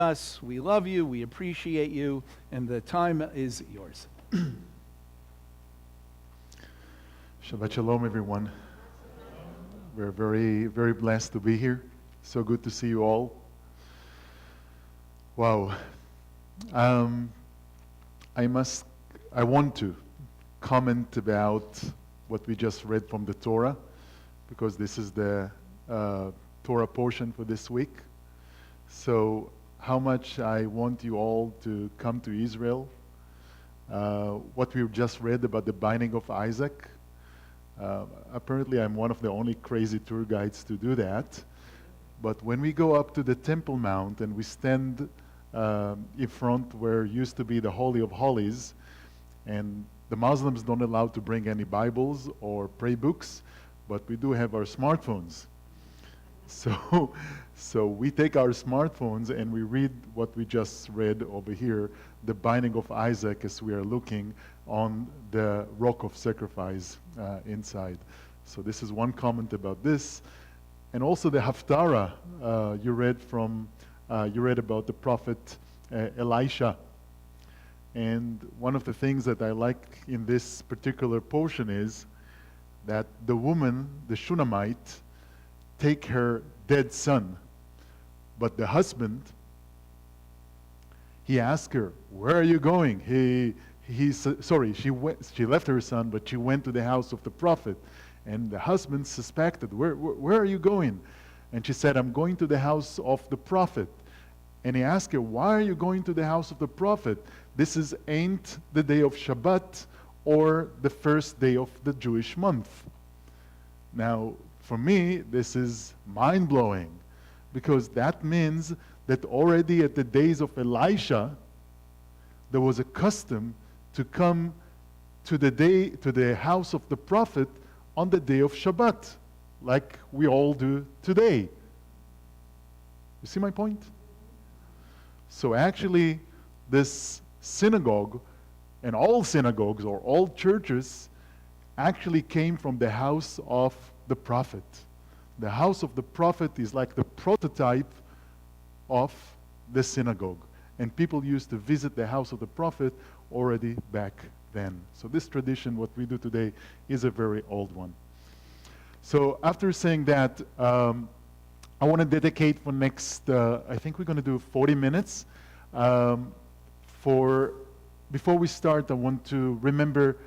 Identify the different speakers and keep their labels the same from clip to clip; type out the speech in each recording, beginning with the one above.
Speaker 1: us. We love you. We appreciate you. And the time is yours.
Speaker 2: Shabbat Shalom, everyone. We're very, very blessed to be here. So good to see you all. Wow. I want to comment about what we just read from the Torah, because this is the Torah portion for this week. So how much I want you all to come to Israel. What we just read about the binding of Isaac. Apparently I'm one of the only crazy tour guides to do that. But when we go up to the Temple Mount and we stand in front where used to be the Holy of Holies, and the Muslims don't allow to bring any Bibles or prayer books, but we do have our smartphones. So we take our smartphones and we read what we just read over here, the binding of Isaac, as we are looking on the rock of sacrifice inside. So this is one comment about this. And also the Haftarah you read about the prophet Elisha. And one of the things that I like in this particular portion is that the woman, the Shunammite, take her dead son. But the husband, he asked her, "Where are you going?" She left her son, but she went to the house of the prophet. And the husband suspected, where are you going? And she said, "I'm going to the house of the prophet." And he asked her, "Why are you going to the house of the prophet? This ain't the day of Shabbat or the first day of the Jewish month." Now, for me, this is mind-blowing, because that means that already at the days of Elisha, there was a custom to come to the house of the prophet on the day of Shabbat, like we all do today. You see my point? So actually, this synagogue, and all synagogues or all churches, actually came from the house of the prophet. The house of the prophet is like the prototype of the synagogue. And people used to visit the house of the prophet already back then. So this tradition, what we do today, is a very old one. So after saying that, I want to dedicate for next, I think we're going to do 40 minutes. Before we start, I want to remember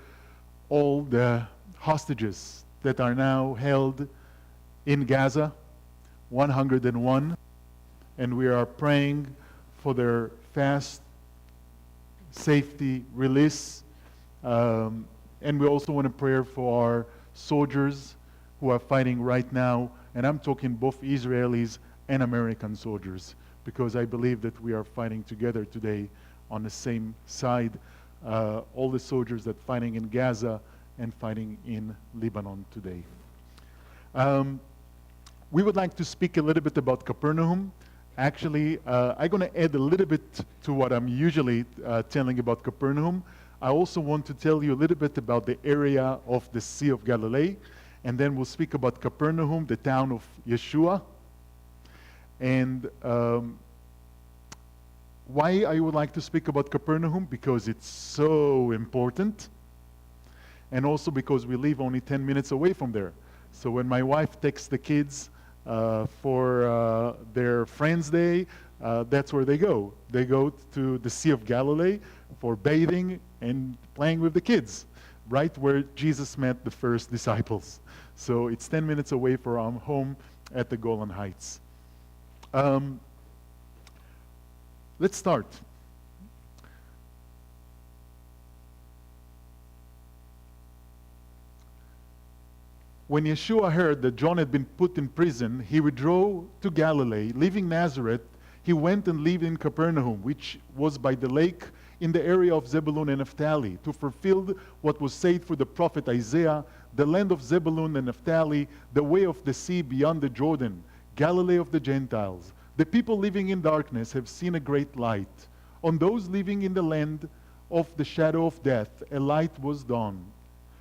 Speaker 2: all the hostages that are now held in Gaza, 101, and we are praying for their fast, safety release. And we also want to pray for our soldiers who are fighting right now, and I'm talking both Israelis and American soldiers, because I believe that we are fighting together today on the same side. All the soldiers that are fighting in Gaza and fighting in Lebanon today. We would like to speak a little bit about Capernaum. Actually, I'm going to add a little bit to what I'm usually telling about Capernaum. I also want to tell you a little bit about the area of the Sea of Galilee, and then we'll speak about Capernaum, the town of Yeshua. And why I would like to speak about Capernaum? Because it's so important, and also because we live only 10 minutes away from there. So when my wife takes the kids for their Friends' Day, that's where they go. They go to the Sea of Galilee for bathing and playing with the kids, right where Jesus met the first disciples. So it's 10 minutes away from our home at the Golan Heights. Let's start. When Yeshua heard that John had been put in prison, he withdrew to Galilee. Leaving Nazareth, he went and lived in Capernaum, which was by the lake in the area of Zebulun and Naphtali, to fulfill what was said through the prophet Isaiah, "The land of Zebulun and Naphtali, the way of the sea beyond the Jordan, Galilee of the Gentiles. The people living in darkness have seen a great light. On those living in the land of the shadow of death, a light was dawned."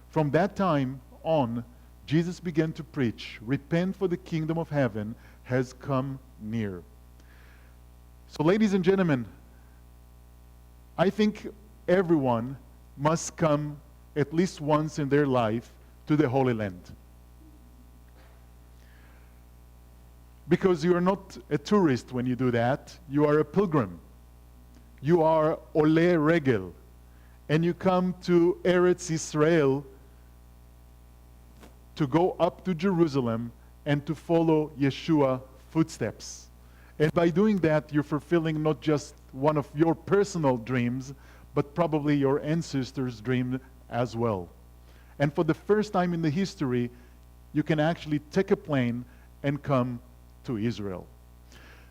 Speaker 2: From that time on, Jesus began to preach, "Repent, for the kingdom of heaven has come near." So ladies and gentlemen, I think everyone must come at least once in their life to the Holy Land. Because you are not a tourist when you do that, you are a pilgrim. You are Ole Regel, and you come to Eretz Israel to go up to Jerusalem and to follow Yeshua's footsteps. And by doing that, you're fulfilling not just one of your personal dreams, but probably your ancestors' dream as well. And for the first time in the history, you can actually take a plane and come to Israel.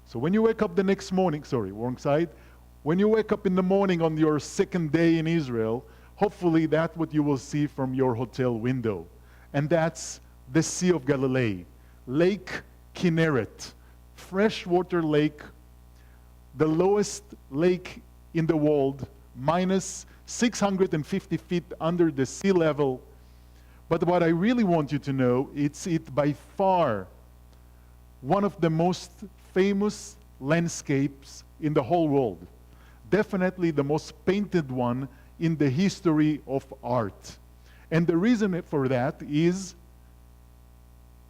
Speaker 2: So when you wake up the next morning, sorry, wrong side. When you wake up in the morning on your second day in Israel, hopefully that's what you will see from your hotel window. And that's the Sea of Galilee, Lake Kinneret, freshwater lake, the lowest lake in the world, minus 650 feet under the sea level. But what I really want you to know, it's by far one of the most famous landscapes in the whole world. Definitely the most painted one in the history of art. And the reason for that is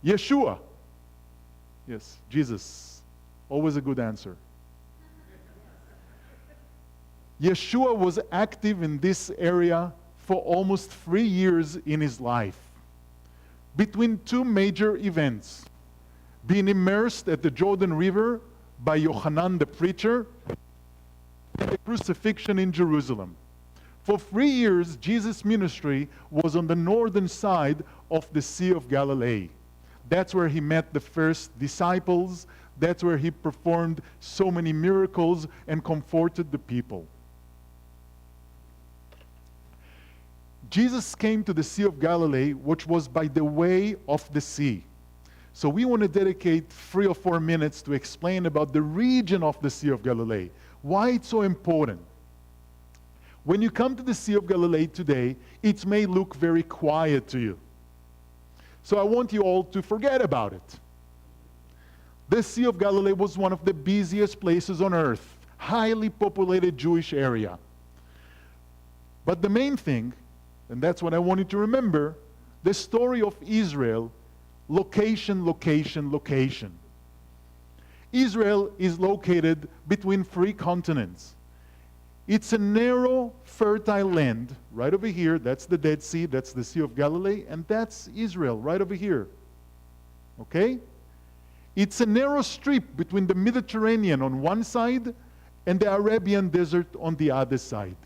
Speaker 2: Yeshua. Yes, Jesus. Always a good answer. Yeshua was active in this area for almost 3 years in his life, between two major events: being immersed at the Jordan River by Yohanan the preacher, and the crucifixion in Jerusalem. For 3 years, Jesus' ministry was on the northern side of the Sea of Galilee. That's where he met the first disciples. That's where he performed so many miracles and comforted the people. Jesus came to the Sea of Galilee, which was by the way of the sea. So we want to dedicate 3 or 4 minutes to explain about the region of the Sea of Galilee, why it's so important. When you come to the Sea of Galilee today, it may look very quiet to you. So I want you all to forget about it. The Sea of Galilee was one of the busiest places on earth, highly populated Jewish area. But the main thing, and that's what I want you to remember, the story of Israel, location, location, location. Israel is located between 3 continents. It's a narrow, fertile land. Right over here, that's the Dead Sea, that's the Sea of Galilee, and that's Israel, right over here. Okay? It's a narrow strip between the Mediterranean on one side and the Arabian desert on the other side.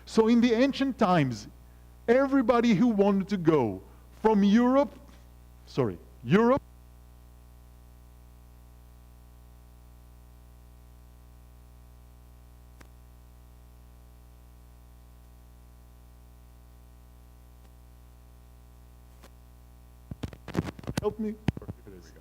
Speaker 2: So in the ancient times, everybody who wanted to go from Europe, help me. There we go.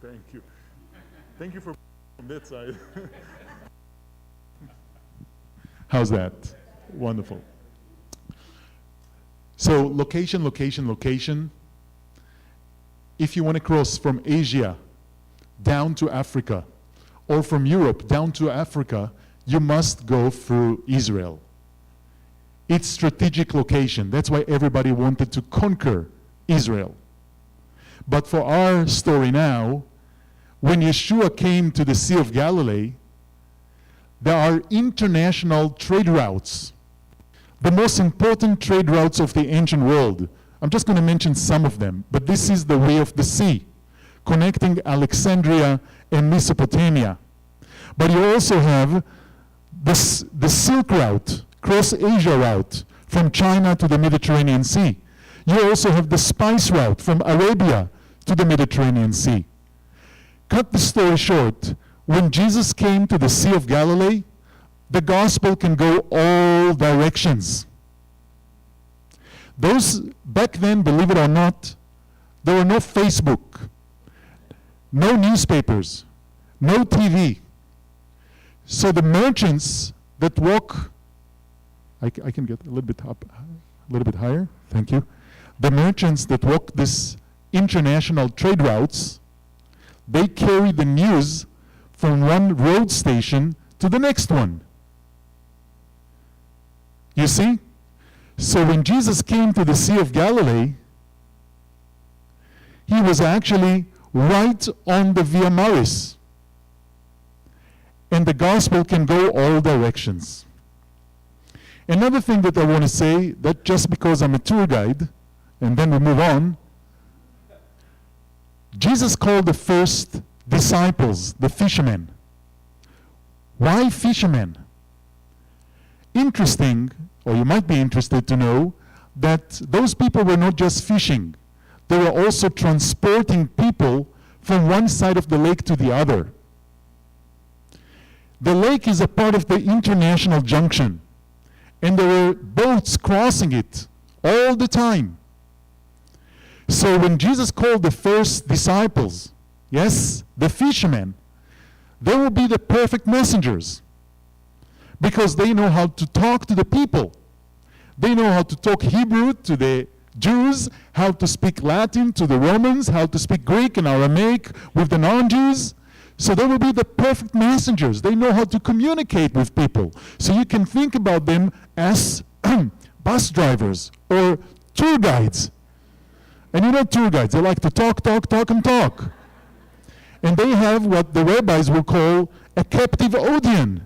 Speaker 2: Thank you. Thank you for on that side. How's that? Wonderful. So location, location, location. If you want to cross from Asia down to Africa, or from Europe down to Africa, you must go through Israel. It's strategic location. That's why everybody wanted to conquer Israel. But for our story now, when Yeshua came to the Sea of Galilee, there are international trade routes, the most important trade routes of the ancient world. I'm just going to mention some of them, but this is the way of the sea, connecting Alexandria and Mesopotamia. But you also have the Silk Route, cross-Asia route, from China to the Mediterranean Sea. You also have the Spice Route from Arabia to the Mediterranean Sea.
Speaker 3: cut the story short, when Jesus came to the Sea of Galilee, the gospel can go all directions. Those back then, believe it or not, there were no Facebook, no newspapers, no TV. So the merchants that walk, I can get a little bit up, a little bit higher, thank you. The merchants that walk this international trade routes, they carry the news from one road station to the next one. You see? So when Jesus came to the Sea of Galilee, he was actually right on the Via Maris. And the gospel can go all directions. Another thing that I want to say, that just because I'm a tour guide, and then we move on, Jesus called the first disciples the fishermen. Why fishermen? Interesting, or you might be interested to know, that those people were not just fishing. They were also transporting people from one side of the lake to the other. The lake is a part of the international junction, and there were boats crossing it all the time. So when Jesus called the first disciples, yes, the fishermen, they will be the perfect messengers because they know how to talk to the people. They know how to talk Hebrew to the Jews, how to speak Latin to the Romans, how to speak Greek and Aramaic with the non-Jews. So they will be the perfect messengers. They know how to communicate with people. So you can think about them as bus drivers or tour guides. And you know tour guides, they like to talk, and talk. And they have what the rabbis will call a captive audience.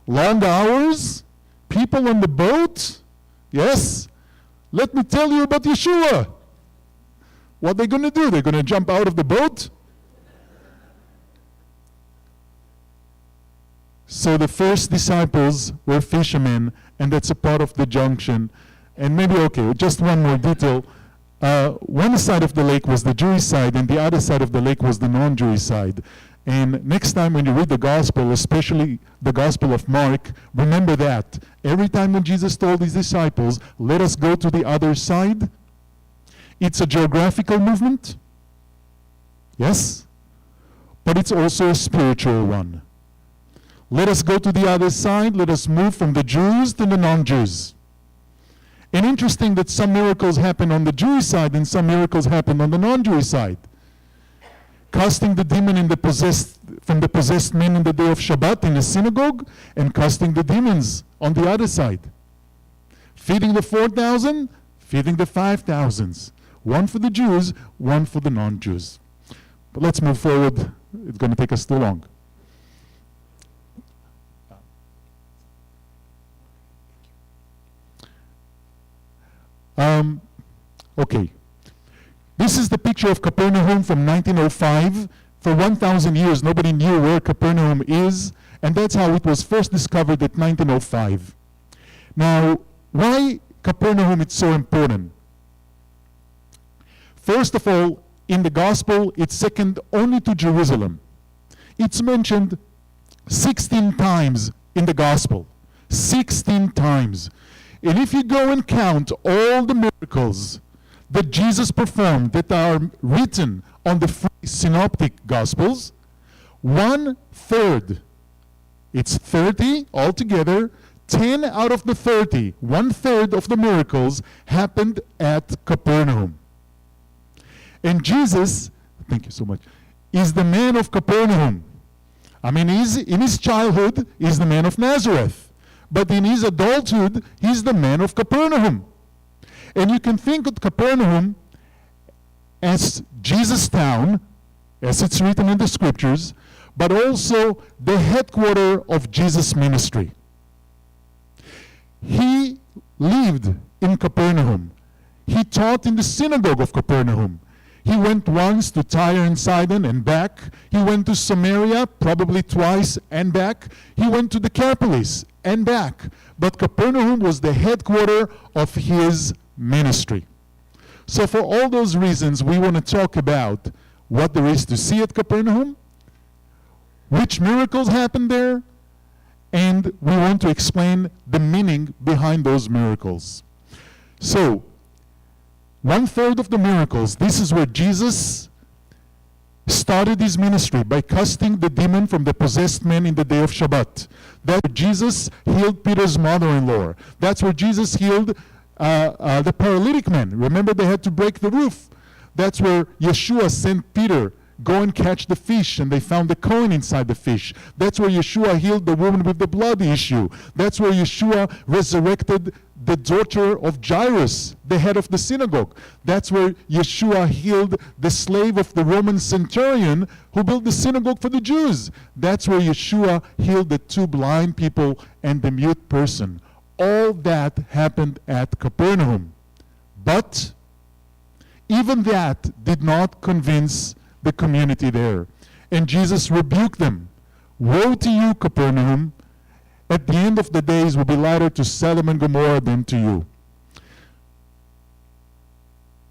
Speaker 3: Long hours, people on the boat. Yes, let me tell you about Yeshua. What they're going to do? They're going to jump out of the boat? So the first disciples were fishermen, and that's a part of the junction. And maybe, okay, just one more detail. One side of the lake was the Jewish side, and the other side of the lake was the non-Jewish side. And next time when you read the gospel, especially the gospel of Mark, remember that. Every time when Jesus told his disciples, let us go to the other side, it's a geographical movement, yes, but it's also a spiritual one. Let us go to the other side, let us move from the Jews to the non-Jews. And interesting that some miracles happen on the Jewish side and some miracles happen on the non-Jewish side. Casting the demon from the possessed men in the day of Shabbat in the synagogue, and casting the demons on the other side. Feeding the 4,000, feeding the 5,000s. One for the Jews, one for the non-Jews. But let's move forward. It's going to take us too long. Okay. This is the picture of Capernaum from 1905. For 1,000 years, nobody knew where Capernaum is, and that's how it was first discovered at 1905. Now, why Capernaum is so important? First of all, in the Gospel, it's second only to Jerusalem. It's mentioned 16 times in the Gospel. 16 times. And if you go and count all the miracles that Jesus performed that are written on the three synoptic Gospels, 1/3, it's 30 altogether, 10 out of the 30, 1/3 of the miracles happened at Capernaum. And Jesus, thank you so much, is the man of Capernaum. I mean, in his childhood, he's the man of Nazareth. But in his adulthood, he's the man of Capernaum. And you can think of Capernaum as Jesus' town, as it's written in the scriptures, but also the headquarters of Jesus' ministry. He lived in Capernaum. He taught in the synagogue of Capernaum. He went once to Tyre and Sidon and back. He went to Samaria, probably twice, and back. He went to the Decapolis and back. But Capernaum was the headquarters of his ministry. So for all those reasons, we want to talk about what there is to see at Capernaum, which miracles happened there, and we want to explain the meaning behind those miracles. So, 1/3 of the miracles, this is where Jesus started his ministry by casting the demon from the possessed man in the day of Shabbat. That's where Jesus healed Peter's mother-in-law. That's where Jesus healed the paralytic man. Remember, they had to break the roof. That's where Yeshua sent Peter, go and catch the fish, and they found the coin inside the fish. That's where Yeshua healed the woman with the blood issue. That's where Yeshua resurrected the daughter of Jairus, the head of the synagogue. That's where Yeshua healed the slave of the Roman centurion who built the synagogue for the Jews. That's where Yeshua healed the 2 blind people and the mute person. All that happened at Capernaum. But even that did not convince the community there. And Jesus rebuked them. Woe to you, Capernaum! At the end of the days will be lighter to Sodom and Gomorrah than to you.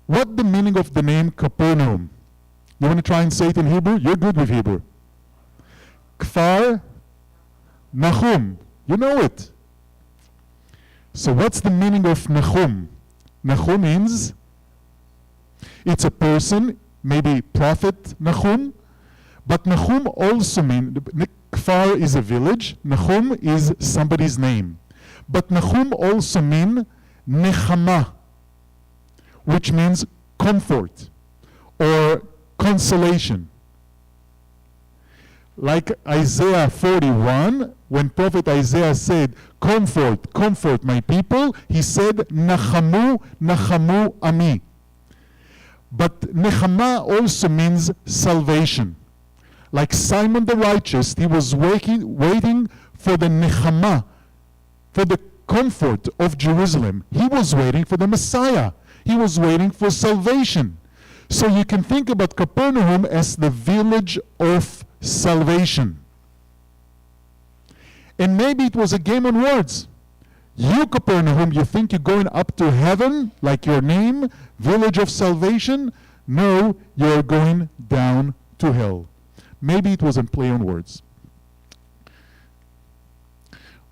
Speaker 3: What the meaning of the name Capernaum? You want to try and say it in Hebrew? You're good with Hebrew. Kfar Nahum. You know it. So what's the meaning of Nahum? Nahum means it's a person, maybe prophet Nahum, but Nahum also means, Kfar is a village, Nahum is somebody's name. But Nahum also means Nechama, which means comfort or consolation. Like Isaiah 41, when Prophet Isaiah said, comfort, comfort my people, he said, Nachamu, Nachamu Ami. But Nechama also means salvation. Like Simon the righteous, he was waiting for the Nechama, for the comfort of Jerusalem. He was waiting for the Messiah. He was waiting for salvation. So you can think about Capernaum as the village of salvation. And maybe it was a game on words. You, Capernaum, you think you're going up to heaven, like your name, village of salvation? No, you're going down to hell. Maybe it was a play on words.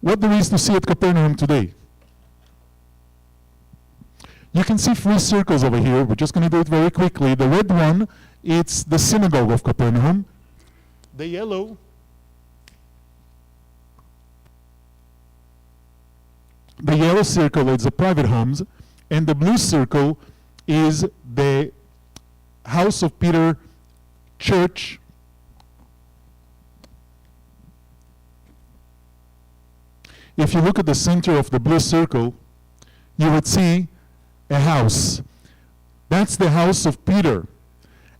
Speaker 3: What there is to see at Capernaum today? You can see 3 circles over here. We're just going to do it very quickly. The red one, it's the synagogue of Capernaum. The yellow circle is the private homes, and the blue circle is the house of Peter church. If you look at the center of the blue circle, you would see a house. That's the house of Peter.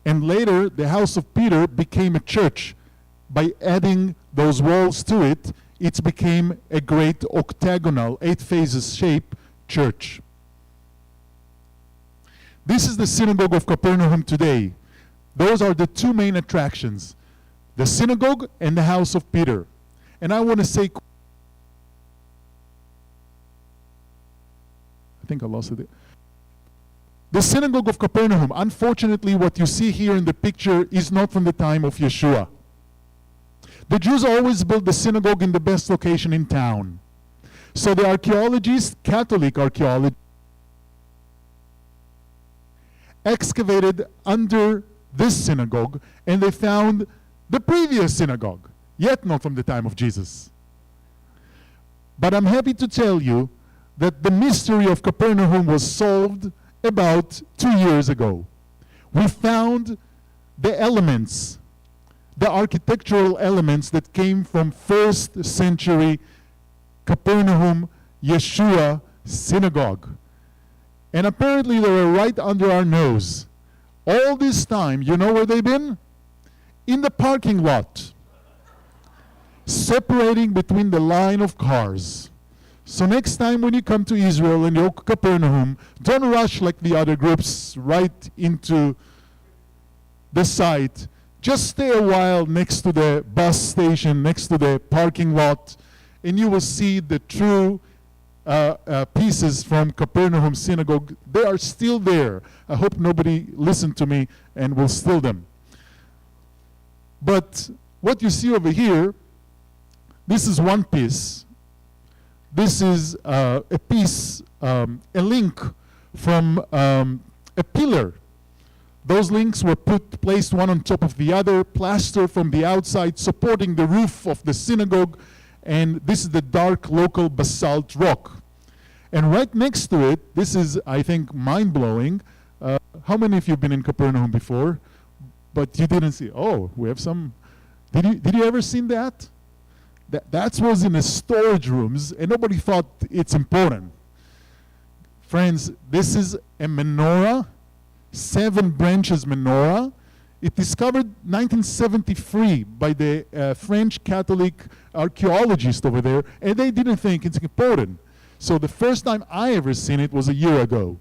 Speaker 3: And later, the house of Peter became a church. By adding those walls to it, it became a great octagonal, 8 phases shape church. This is the synagogue of Capernaum today. Those are the 2 main attractions, the synagogue and the house of Peter. And I want to say, I think I lost it. The synagogue of Capernaum, unfortunately what you see here in the picture is not from the time of Yeshua. The Jews always built the synagogue in the best location in town. So the archaeologists, Catholic archaeologists, excavated under this synagogue and they found the previous synagogue, yet not from the time of Jesus. But I'm happy to tell you that the mystery of Capernaum was solved about 2 years ago. We found the elements, the architectural elements that came from 1st century Capernaum Yeshua synagogue. And apparently they were right under our nose. All this time, you know where they've been? In the parking lot, separating between the line of cars. So next time when you come to Israel and you're Capernaum, don't rush like the other groups right into the site. Just stay a while next to the bus station, next to the parking lot, and you will see the true pieces from Capernaum synagogue. They are still there. I hope nobody listened to me and will steal them. But what you see over here, this is one piece. This is a piece, a link from a pillar. Those links were placed one on top of the other, plastered from the outside, supporting the roof of the synagogue. And this is the dark local basalt rock. And right next to it, this is, I think, mind-blowing. How many of you have been in Capernaum before? But you didn't see, oh, we have some. Did you ever seen that? That was in the storage rooms, and nobody thought it's important. Friends, this is a menorah, 7 branches menorah. It discovered 1973 by the French Catholic archaeologist over there, and they didn't think it's important. So the first time I ever seen it was a year ago.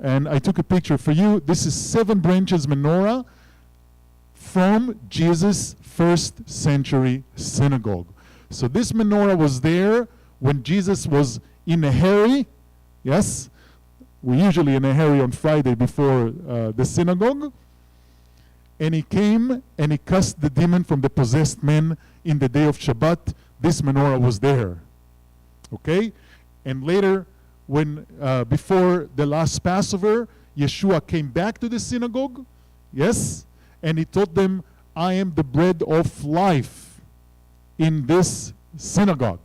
Speaker 3: And I took a picture for you. This is 7 branches menorah from Jesus' 1st century synagogue. So this menorah was there when Jesus was in a hurry. Yes? We're usually in a hurry on Friday before the synagogue. And he came and he cast the demon from the possessed man in the day of Shabbat. This menorah was there. Okay? And later, when before the last Passover, Yeshua came back to the synagogue. Yes? And he taught them, I am the bread of life in this synagogue.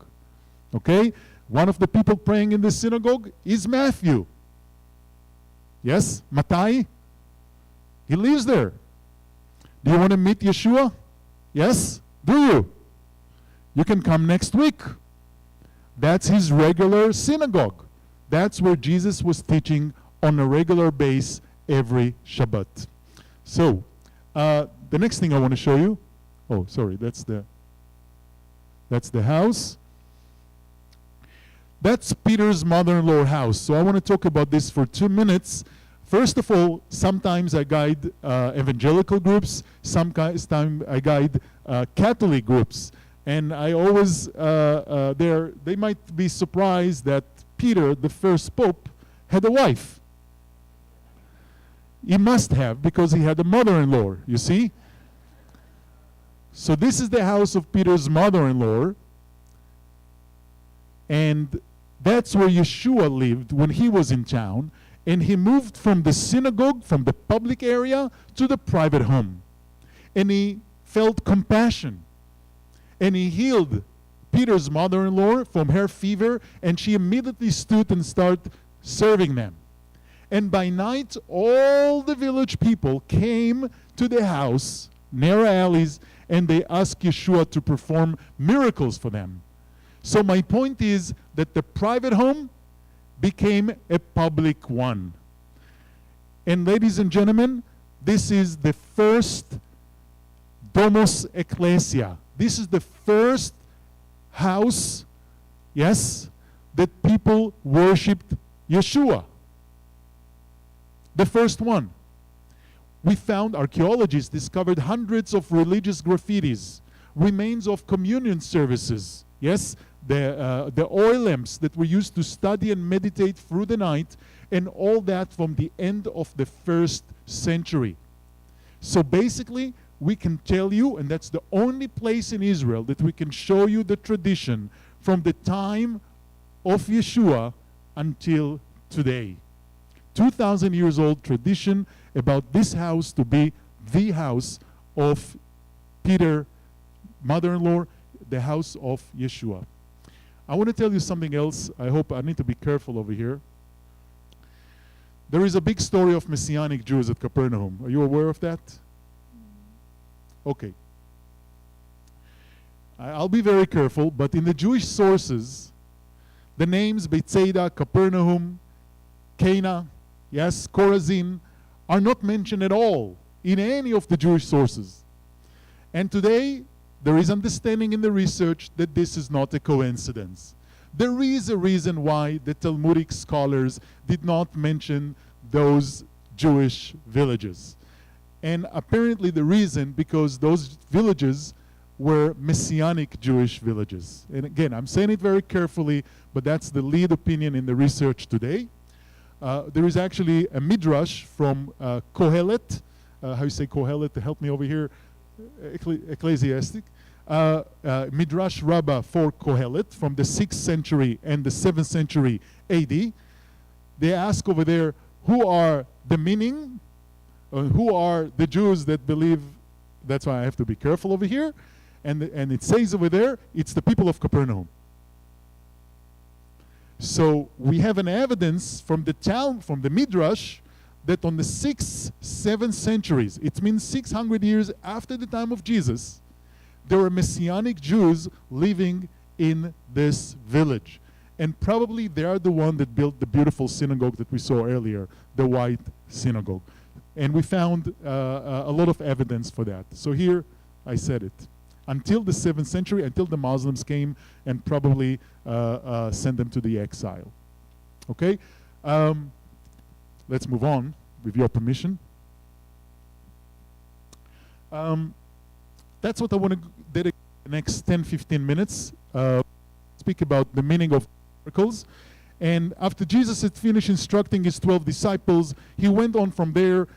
Speaker 3: Okay? One of the people praying in this synagogue is Matthew. Yes? Matai? He lives there. Do you want to meet Yeshua? Yes? Do you? You can come next week. That's his regular synagogue. That's where Jesus was teaching on a regular basis every Shabbat. So, the next thing I want to show you. Oh, sorry, that's the house. That's Peter's mother-in-law house. So I want to talk about this for 2 minutes. First of all, sometimes I guide evangelical groups. Sometimes I guide Catholic groups. And I always, they might be surprised that Peter, the first pope, had a wife. He must have, because he had a mother-in-law, you see? So this is the house of Peter's mother-in-law. And that's where Yeshua lived when he was in town. And he moved from the synagogue, from the public area, to the private home. And he felt compassion. And he healed Peter's mother-in-law from her fever, and she immediately stood and started serving them. And by night, all the village people came to the house, narrow alleys, and they asked Yeshua to perform miracles for them. So my point is that the private home became a public one. And ladies and gentlemen, this is the first Domos Ecclesia. This is the first house, yes, that people worshipped Yeshua. The first one. We found, archaeologists discovered hundreds of religious graffitis, remains of communion services, yes, the oil lamps that were used to study and meditate through the night, and all that from the end of the 1st century. So basically, we can tell you, and that's the only place in Israel that we can show you the tradition from the time of Yeshua until today. 2,000 years old tradition about this house to be the house of Peter, mother-in-law, the house of Yeshua. I want to tell you something else. I hope I need to be careful over here. There is a big story of Messianic Jews at Capernaum. Are you aware of that? Okay. I'll be very careful, but in the Jewish sources, the names Bethsaida, Capernaum, Cana, yes, Chorazin, are not mentioned at all in any of the Jewish sources. And today, there is understanding in the research that this is not a coincidence. There is a reason why the Talmudic scholars did not mention those Jewish villages. And apparently the reason, because those villages were Messianic Jewish villages. And again, I'm saying it very carefully, but that's the lead opinion in the research today. There is actually a midrash from Kohelet. How you say Kohelet? To help me over here. Ecclesiastic, Midrash Rabbah for Kohelet from the 6th century and the 7th century AD. They ask over there, who are the meaning, who are the Jews that believe, that's why I have to be careful over here, and it says over there, it's the people of Capernaum. So we have an evidence from the town, from the Midrash, that on the 6th, 7th centuries, it means 600 years after the time of Jesus, there were Messianic Jews living in this village. And probably they are the one that built the beautiful synagogue that we saw earlier, the White Synagogue. And we found a lot of evidence for that. So here, I said it. Until the 7th century, until the Muslims came and probably sent them to the exile. Okay? Let's move on, with your permission. That's what I want to dedicate the next 10-15 minutes. Speak about the meaning of miracles. And after Jesus had finished instructing his 12 disciples, he went on from there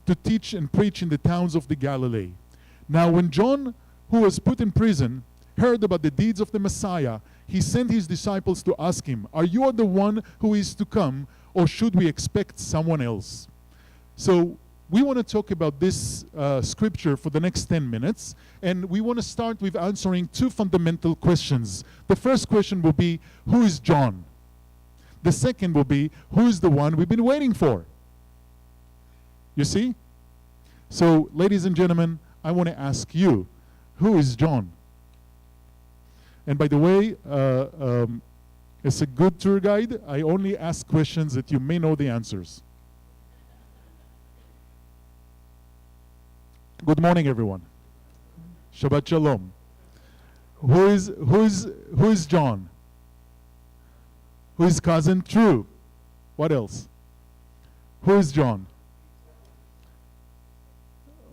Speaker 3: to teach and preach in the towns of the Galilee. Now when John, who was put in prison, heard about the deeds of the Messiah, he sent his disciples to ask him, "Are you the one who is to come, or should we expect someone else?" So we want to talk about this scripture for the next 10 minutes, and we want to start with answering two fundamental questions. The first question will be, who is John? The second will be, who is the one we've been waiting for? You see? So, ladies and gentlemen, I want to ask you, who is John? And by the way, as a good tour guide, I only ask questions that you may know the answers. Good morning, everyone. Shabbat Shalom. Who is John? Who is cousin? True. What else? Who is John?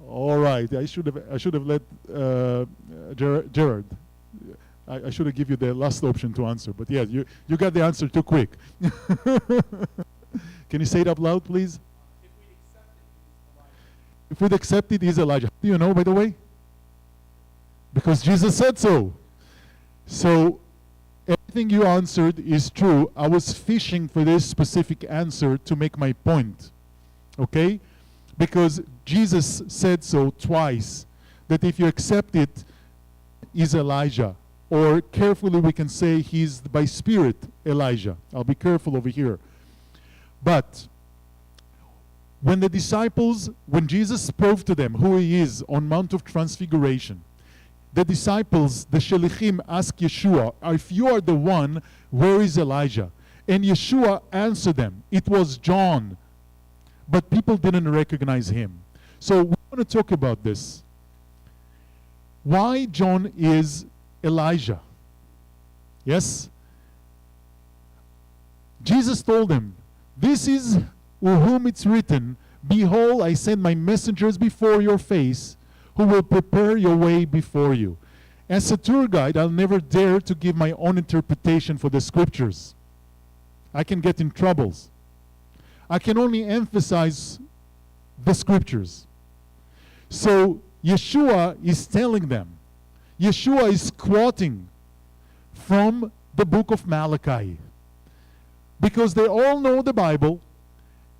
Speaker 3: All right. I should have let Gerard. I should have given you the last option to answer, but yes, you got the answer too quick. Can you say it up loud, please? If we'd accept it, he's Elijah. Do you know, by the way? Because Jesus said so. So everything you answered is true. I was fishing for this specific answer to make my point. Okay? Because Jesus said so twice, that if you accept it, he's Elijah. Or carefully we can say he's by spirit Elijah. I'll be careful over here. But when the disciples, when Jesus spoke to them who he is on Mount of Transfiguration, the disciples, the Shelichim, asked Yeshua, if you are the one, where is Elijah? And Yeshua answered them, it was John. But people didn't recognize him. So we want to talk about this. Why John is Elijah? Yes? Jesus told them, this is with whom it's written, behold, I send my messengers before your face, who will prepare your way before you. As a tour guide, I'll never dare to give my own interpretation for the scriptures. I can get in troubles. I can only emphasize the scriptures. So Yeshua is telling them, Yeshua is quoting from the book of Malachi. Because they all know the Bible,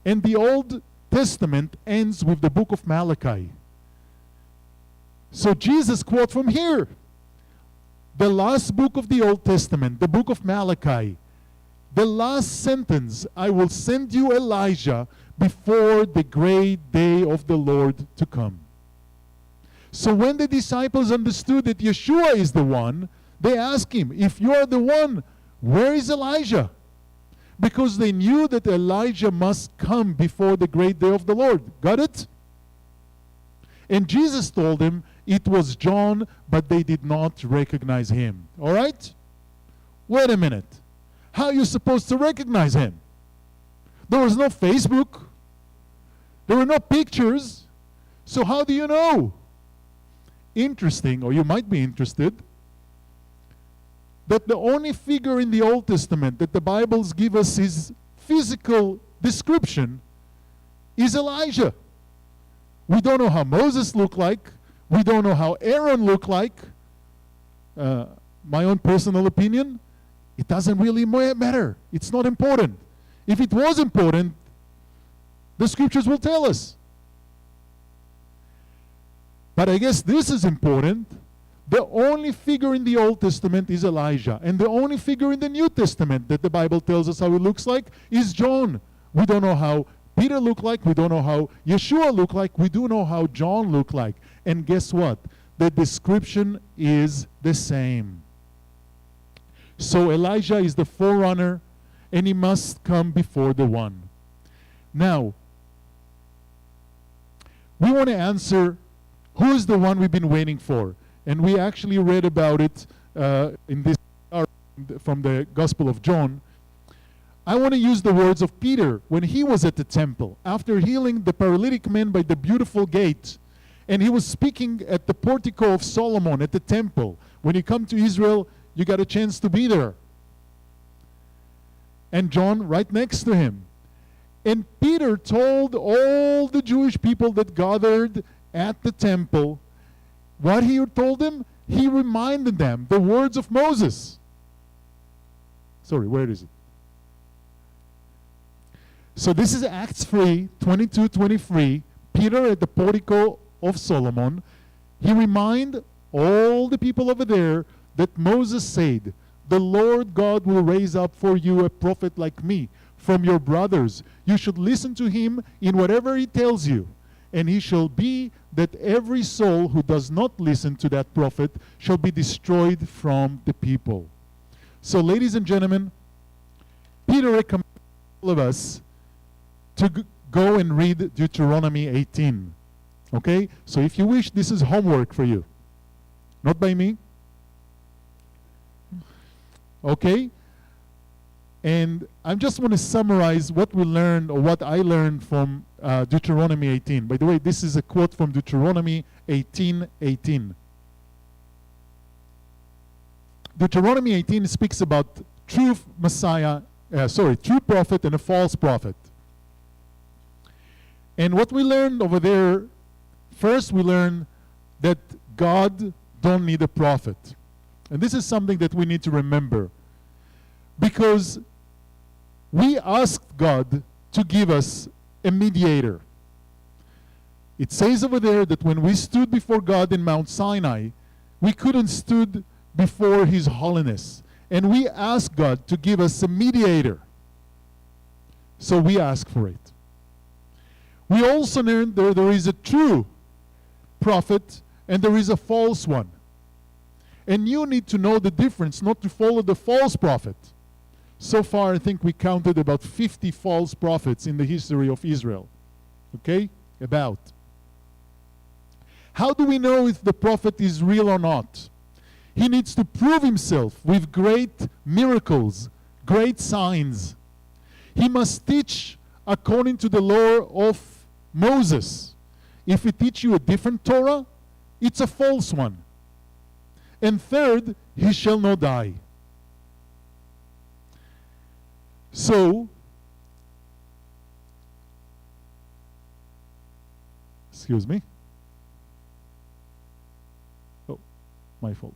Speaker 3: and the Old Testament ends with the book of Malachi. So Jesus quotes from here. The last book of the Old Testament, the book of Malachi. The last sentence, I will send you Elijah before the great day of the Lord to come. So when the disciples understood that Yeshua is the one, they asked him, if you are the one, where is Elijah? Because they knew that Elijah must come before the great day of the Lord. Got it? And Jesus told them it was John, but they did not recognize him. All right? Wait a minute. How are you supposed to recognize him? There was no Facebook. There were no pictures. So how do you know? Interesting, or you might be interested, that the only figure in the Old Testament that the Bibles give us his physical description is Elijah. We don't know how Moses looked like. We don't know how Aaron looked like. My own personal opinion, it doesn't really matter. It's not important. If it was important, the scriptures will tell us. But I guess this is important. The only figure in the Old Testament is Elijah. And the only figure in the New Testament that the Bible tells us how he looks like is John. We don't know how Peter looked like. We don't know how Yeshua looked like. We do know how John looked like. And guess what? The description is the same. So Elijah is the forerunner, and he must come before the one. Now, we want to answer, who is the one we've been waiting for? And we actually read about it in this from the Gospel of John. I want to use the words of Peter when he was at the temple, after healing the paralytic man by the beautiful gate. And he was speaking at the portico of Solomon at the temple. When you come to Israel, you got a chance to be there. And John right next to him. And Peter told all the Jewish people that gathered at the temple, what he told them? He reminded them the words of Moses. Sorry, where is it? So this is Acts 3, 22-23. Peter at the portico of Solomon. He reminded all the people over there that Moses said, the Lord God will raise up for you a prophet like me from your brothers. You should listen to him in whatever he tells you. And he shall be that every soul who does not listen to that prophet shall be destroyed from the people. So, ladies and gentlemen, Peter recommends all of us to go and read Deuteronomy 18. Okay? So if you wish, this is homework for you. Not by me. Okay? And I just want to summarize what we learned, or what I learned from Deuteronomy 18. By the way, this is a quote from Deuteronomy 18:18. Deuteronomy 18 speaks about true true prophet and a false prophet. And what we learned over there, first we learned that God don't need a prophet. And this is something that we need to remember. Because we asked God to give us a mediator. It says over there that when we stood before God in Mount Sinai, we couldn't stood before His holiness. And we asked God to give us a mediator. So we ask for it. We also learned there is a true prophet and there is a false one. And you need to know the difference, not to follow the false prophet. So far, I think we counted about 50 false prophets in the history of Israel. Okay? About. How do we know if the prophet is real or not? He needs to prove himself with great miracles, great signs. He must teach according to the law of Moses. If he teach you a different Torah, it's a false one. And third, he shall not die. So, excuse me. Oh, my fault.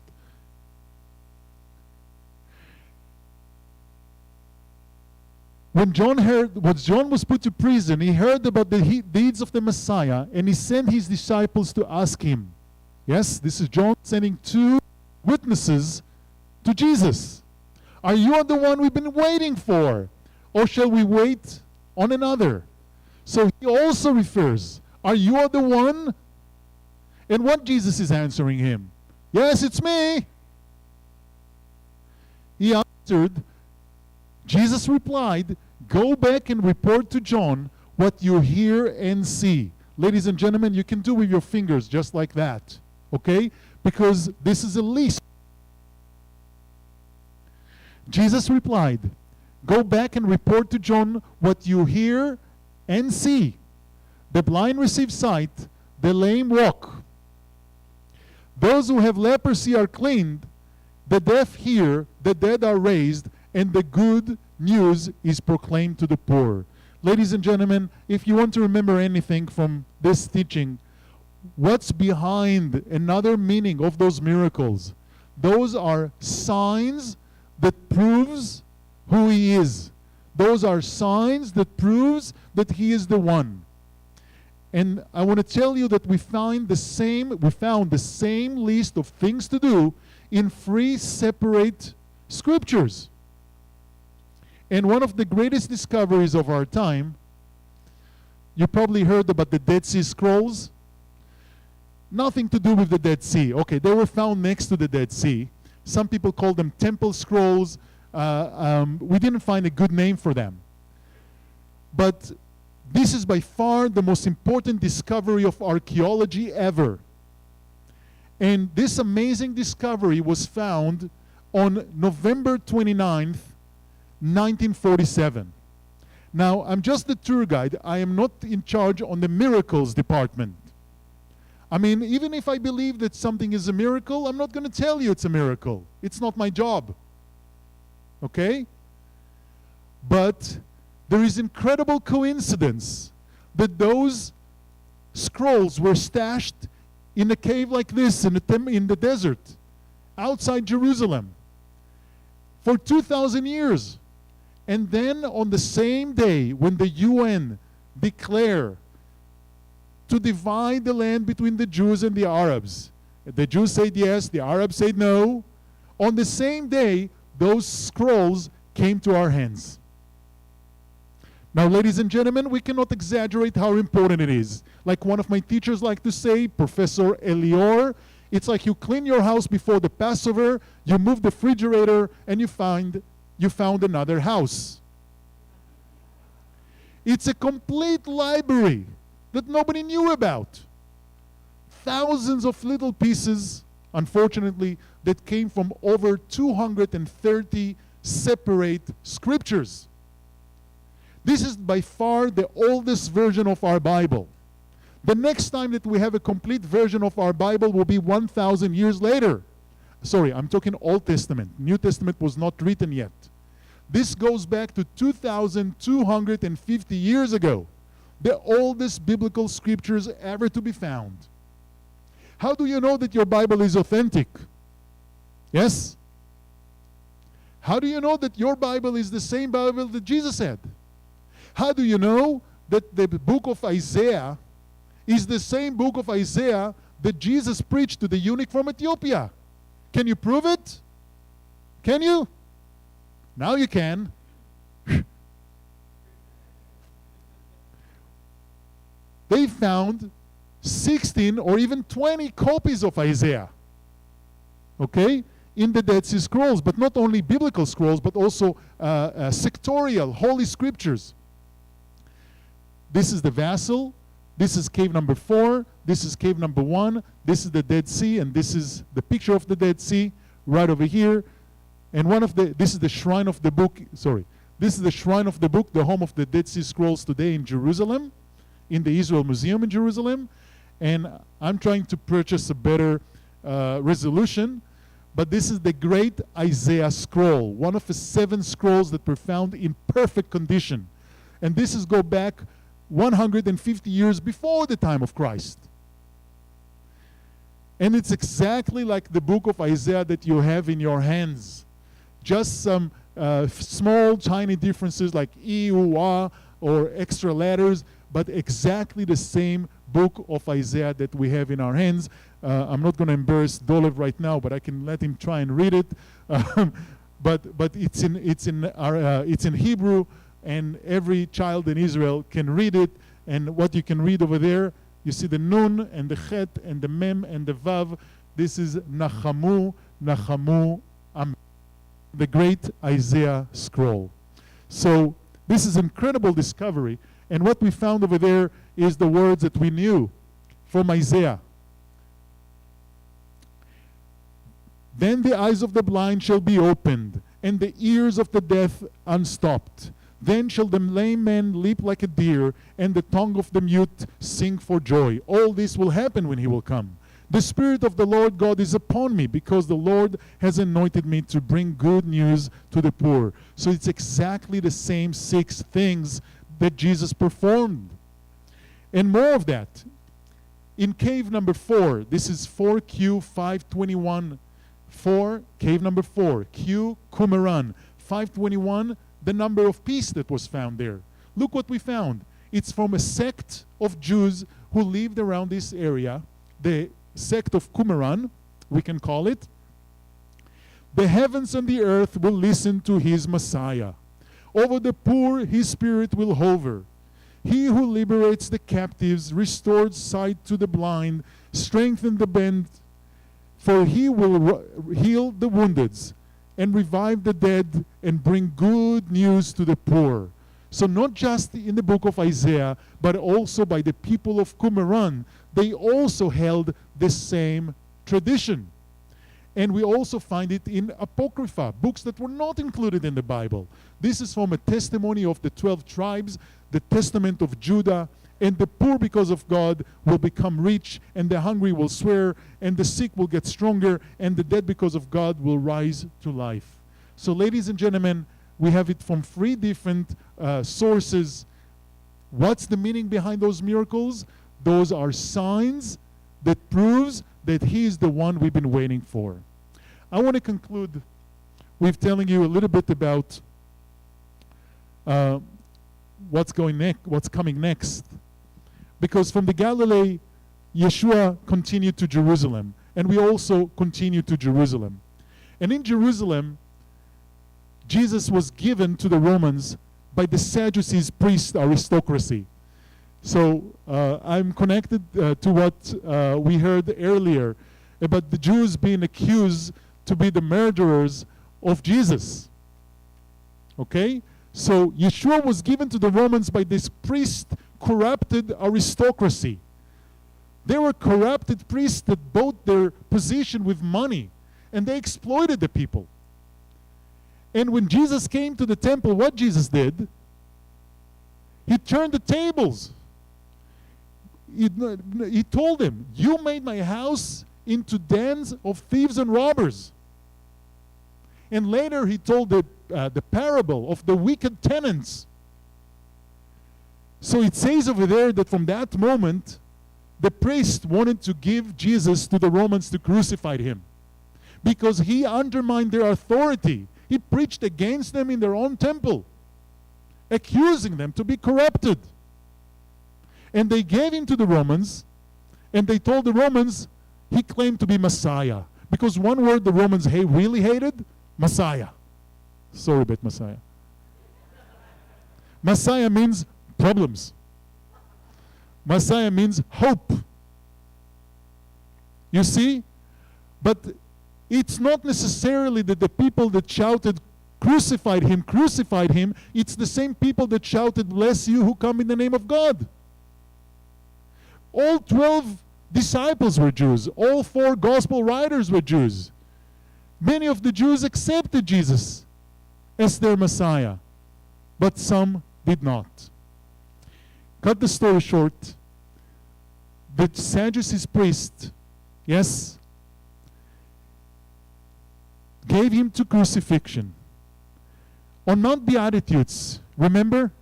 Speaker 3: When John was put to prison, he heard about the deeds of the Messiah, and he sent his disciples to ask him. Yes, this is John sending two witnesses to Jesus. Are you the one we've been waiting for? Or shall we wait on another? So he also refers, are you the one? And what Jesus is answering him? Yes, it's me. He answered, Jesus replied, go back and report to John what you hear and see. Ladies and gentlemen, you can do with your fingers just like that. Okay? Because this is a list. Jesus replied, go back and report to John what you hear and see. The blind receive sight, the lame walk. Those who have leprosy are cleaned, the deaf hear, the dead are raised, and the good news is proclaimed to the poor. Ladies and gentlemen, if you want to remember anything from this teaching, what's behind another meaning of those miracles? Those are signs that proves who he is. Those are signs that proves that he is the one. And I want to tell you that we found the same list of things to do in 3 separate scriptures. And one of the greatest discoveries of our time, you probably heard about the Dead Sea Scrolls. Nothing to do with the Dead Sea. Okay, they were found next to the Dead Sea. Some people call them temple scrolls. We didn't find a good name for them. But this is by far the most important discovery of archaeology ever. And this amazing discovery was found on November 29th, 1947. Now, I'm just the tour guide. I am not in charge on the miracles department. I mean, even if I believe that something is a miracle, I'm not going to tell you it's a miracle. It's not my job. Okay? But there is incredible coincidence that those scrolls were stashed in a cave like this in the desert outside Jerusalem for 2,000 years. And then on the same day when the UN declare to divide the land between the Jews and the Arabs, the Jews said yes, the Arabs said no. On the same day, those scrolls came to our hands. Now, ladies and gentlemen, we cannot exaggerate how important it is. Like one of my teachers like to say, Professor Elior, it's like you clean your house before the Passover, you move the refrigerator, and you found another house. It's a complete library that nobody knew about. Thousands of little pieces, unfortunately, that came from over 230 separate scriptures. This is by far the oldest version of our Bible. The next time that we have a complete version of our Bible will be 1,000 years later. Sorry, I'm talking Old Testament. New Testament was not written yet. This goes back to 2,250 years ago. The oldest biblical scriptures ever to be found. How do you know that your Bible is authentic? Yes? How do you know that your Bible is the same Bible that Jesus had? How do you know that the book of Isaiah is the same book of Isaiah that Jesus preached to the eunuch from Ethiopia? Can you prove it? Can you? Now you can. They found 16 or even 20 copies of Isaiah, okay, in the Dead Sea Scrolls, but not only biblical scrolls, but also sectorial, holy scriptures. This is the vassal, this is cave number 4, this is cave number 1, this is the Dead Sea, and this is the picture of the Dead Sea right over here. And this is the shrine of the book, this is the shrine of the book, the home of the Dead Sea Scrolls today in Jerusalem, in the Israel Museum in Jerusalem. And I'm trying to purchase a better resolution, but this is the great Isaiah scroll, one of the 7 scrolls that were found in perfect condition. And this is go back 150 years before the time of Christ. And it's exactly like the book of Isaiah that you have in your hands. Just some small, tiny differences like E, U, A, or extra letters, but exactly the same book of Isaiah that we have in our hands. I'm not going to embarrass Dolev right now, but I can let him try and read it. But it's in Hebrew, and every child in Israel can read it. And what you can read over there, you see the Nun and the Chet and the Mem and the Vav. This is Nachamu, Nachamu, Amen. The great Isaiah scroll. So this is incredible discovery. And what we found over there is the words that we knew from Isaiah. Then the eyes of the blind shall be opened, and the ears of the deaf unstopped. Then shall the lame man leap like a deer, and the tongue of the mute sing for joy. All this will happen when he will come. The Spirit of the Lord God is upon me, because the Lord has anointed me to bring good news to the poor. So it's exactly the same 6 things that Jesus performed. And more of that. in cave number 4, this is 4Q521, 4, cave number 4, Q, Qumran, 521, the number of peace that was found there. Look what we found. It's from a sect of Jews who lived around this area, the sect of Qumran, we can call it. The heavens and the earth will listen to his Messiah. Over the poor his spirit will hover. He who liberates the captives, restores sight to the blind, strengthens the bent, for he will heal the wounded and revive the dead and bring good news to the poor. So not just in the book of Isaiah, but also by the people of Qumran, they also held the same tradition. And we also find it in Apocrypha, books that were not included in the Bible. This is from a testimony of the 12 tribes, the testament of Judah, and the poor because of God will become rich, and the hungry will swear, and the sick will get stronger, and the dead because of God will rise to life. So ladies and gentlemen, we have it from 3 different sources. What's the meaning behind those miracles? Those are signs that proves that he is the one we've been waiting for. I want to conclude with telling you a little bit about what's coming next. Because from the Galilee, Yeshua continued to Jerusalem, and we also continue to Jerusalem. And in Jerusalem, Jesus was given to the Romans by the Sadducees priest aristocracy. So I'm connected to what we heard earlier about the Jews being accused to be the murderers of Jesus. Okay? So Yeshua was given to the Romans by this priest corrupted aristocracy. They were corrupted priests that bought their position with money, and they exploited the people. And when Jesus came to the temple, what Jesus did? He turned the tables. He told them, you made my house into dens of thieves and robbers. And later he told the parable of the wicked tenants. So it says over there that from that moment, the priest wanted to give Jesus to the Romans to crucify him, because he undermined their authority. He preached against them in their own temple, accusing them to be corrupted. And they gave him to the Romans, and they told the Romans he claimed to be Messiah. Because one word the Romans really hated, Messiah. Sorry about Messiah. Messiah means problems. Messiah means hope. You see? But it's not necessarily that the people that shouted, crucified him, it's the same people that shouted, bless you who come in the name of God. All 12 disciples were Jews. All 4 gospel writers were Jews. Many of the Jews accepted Jesus as their Messiah, but some did not. Cut the story short, the Sadducees priest, yes, gave him to crucifixion. On Mount Beatitudes, remember?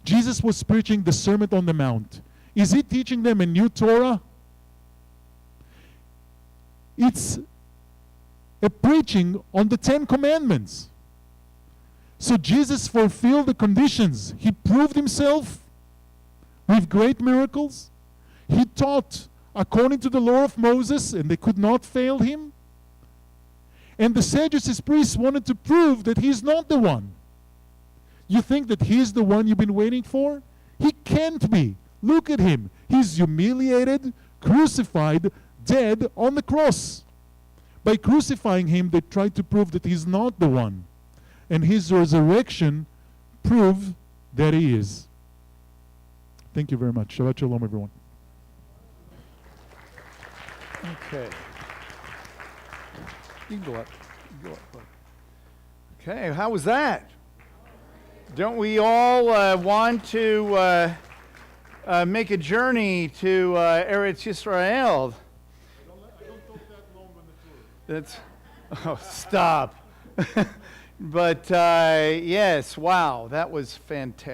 Speaker 3: Jesus was preaching the Sermon on the Mount. Is he teaching them a new Torah? It's a preaching on the 10 Commandments. So Jesus fulfilled the conditions. He proved himself with great miracles. He taught according to the law of Moses, and they could not fail him. And the Sadducees priests wanted to prove that he's not the one. You think that he's the one you've been waiting for? He can't be. Look at him. He's humiliated, crucified, dead on the cross. By crucifying him, they tried to prove that he's not the one. And his resurrection proved that he is. Thank you very much. Shabbat shalom, everyone.
Speaker 1: Okay. You can go up. Okay, how was that? Don't we all want to make a journey to Eretz Yisrael?
Speaker 2: I don't talk that long on the tour.
Speaker 1: That's, oh, stop. But yes, wow, that was fantastic.